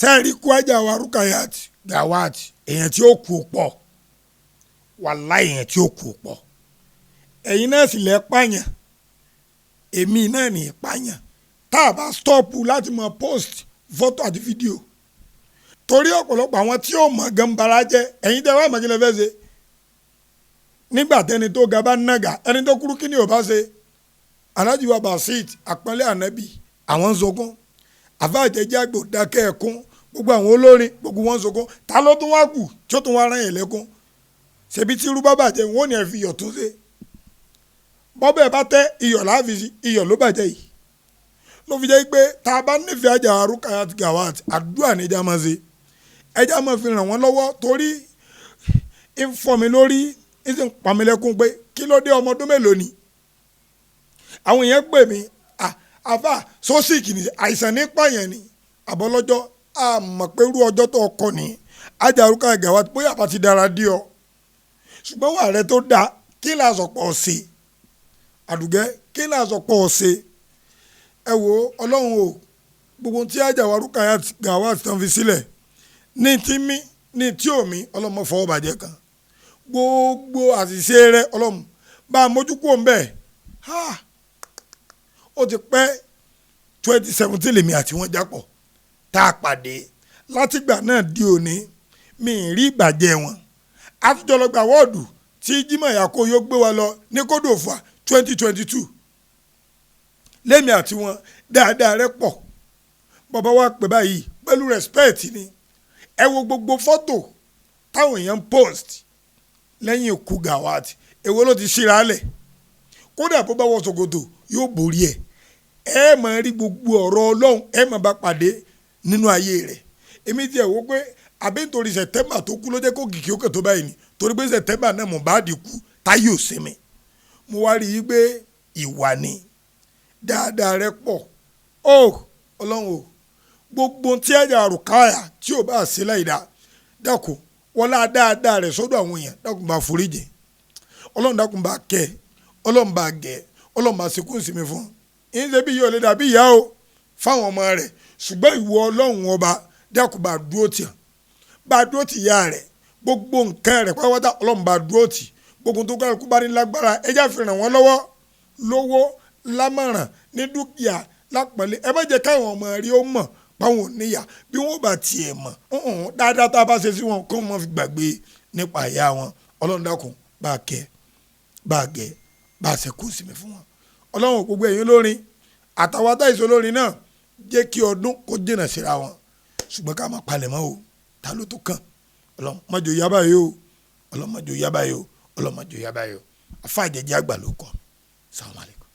tẹ́ẹ̀rí kú ajá wa Rukayat Gawat èèyàn tí ó kú pọ̀ wàláhì èèyàn tí ó kú pọ̀ ẹ̀yin náà sì lẹ́ pààyàn èmi náà ní ìpààyàn tá a bá stọ́ọ̀pù láti mọ post fọ́tò àti fídíò torí ọ̀pọ̀lọpọ̀ àwọn tí ó mọ̀ gan bara jẹ́ ẹ̀yin tẹ́ wá mọ̀ kí lè fẹ́ ṣe nígbà tẹ́ni tó ga bá nàgà ẹni tó kúrú kí ni ò bá ṣe Alhaji wa Basit àpọ́nlé ànábì àwọn ń sọkún àfáàjẹjẹ àgbò dákẹ́ ẹ̀kún gbogbo àwọn olórin gbogbo wọn ń sọkún ta ló tún wá kù tí ó tún wá rán yẹn lẹ́kún ṣebí tí irú bá bàjẹ́ wọn ò ní ẹ̀ fi iyọ̀ tún ṣe bọ́bẹ̀ bá tẹ́ iyọ̀ láàfin sí iyọ̀ ló bàjẹ́ yìí ló fi jẹ́ pé tá a bá nífẹ̀ẹ́ ajá Rukayat Gawat àdúrà ní ẹja máa ṣe ẹja máa fi ràn wọ́n lọ́wọ́ torí ń fọ́ mi lórí ń sì ń pa mi lẹ́kún pé kí ló dé ọmọ ọdún mélòó ni àwọn èèyàn pè mí àfà sọ́sìkì ni àìsàn ní pààyàn ni àbọ̀lọ́jọ́ àmọ̀ pé irú ọjọ́ tó kọ ní ajá Rukayat Gawat bóyá àbá ti dára dí ọ ṣùgbọ́n wà rẹ tó dáa kí là sọ̀pọ̀ ọ̀sẹ̀ àdùgẹ́ kí là sọ̀pọ̀ ọ̀sẹ̀ ẹ wo ọlọ́run o gbogbo tí ajá wa Rukayat Gawat tán fi sílẹ̀ ní tí mí ní tí omi ọlọ́mọ fọwọ́ bàjẹ́ kan gbogbo àṣìṣe rẹ ọlọ́run bá a mójú kúrò ń bẹ̀ ó ti pẹ́ 2017 lèmi àti wọn jápọ̀ tá a pàdé látìgbà náà di òní mi ì rí ìbàjẹ́ wọn àtijọ́lọ́gba wọ́ọ̀dù tí Jimoh Yako yóò gbé wa lọ ní kódòfà 2022 lèmi àti wọn dáadáa rẹ pọ̀ bàbá wa pè báyìí pẹ̀lú respect ni ẹ wo gbogbo fọ́tò táwọn èèyàn post lẹ́yìn ikú Gawat èwo ló ti ṣíra lẹ̀ kódà bó bá wọ ṣòkòtò yóò borí ẹ̀ ẹ máa rí gbogbo ọ̀rọ̀ ọlọ́run ẹ máa bá pàdé nínú ayé rẹ̀ èmi tiẹ̀ wò pé àbí nítorí sẹ̀tẹ́mbà tó kú ló jẹ́ kó kìkì òkè tó báyìí ni torí pé sẹ̀tẹ́mbà náà Mohbad kú táyé ò sinmi mo wá rí i pé ìwà ni dáadáa rẹ pọ̀ ó ọlọ́run o gbogbo tí ajá Rukayat tí ò bá ṣe láìda dákun wọlá dáadáa rẹ sọ́dọ̀ àwọn èèyàn dákun bá foríjì ọlọ́run dákun bá kẹ́ ọlọ́run bá gẹ̀ ọlọ́run bá ṣekú ìsinmi fún un ń ṣe bí ìyá ò lè dàbí ìyá o fáwọn ọmọ rẹ̀ ṣùgbọ́n ìwọ ọlọ́run ọba dákun bá dúró tì bá dúró tì ìyá rẹ̀ gbogbo nǹkan rẹ̀ pátápátá ọlọ́run bá dúró tì gbogbo tó kálukú bá ní lágbára ẹjá fi ràn wọ́n lọ́wọ́ lówó lámọ̀ràn ní dúkìá lápọ̀nlé ẹ má jẹ́ káwọn ọmọ rí ó mọ̀ báwọn ò níyà bí wọ́n bá tiẹ̀ mọ̀ dáadáa tá a bá ṣe sí wọn kó wọn fi gbàgbé nípa ìyá wọn ọlọ́run dákun bá kẹ́ bá gẹ̀ bá ṣekú ìsinmi fún wọn ọlọ́run gbogbo ẹ̀yin olórin àtàwọn àtàìsọ olórin náà jẹ́ kí ọdún kó jìnnà síra wọn ṣùgbọ́n ká máa palẹ̀ mọ́ o ta ló tó kàn ọlọ́run mọ́jọ yaba yìí o ọlọ́run mọ́jọ yaba yìí o ọlọ́run mọ́jọ yaba yìí o afáàjẹjẹ àgbà ló kọ́ sàmúlẹ̀.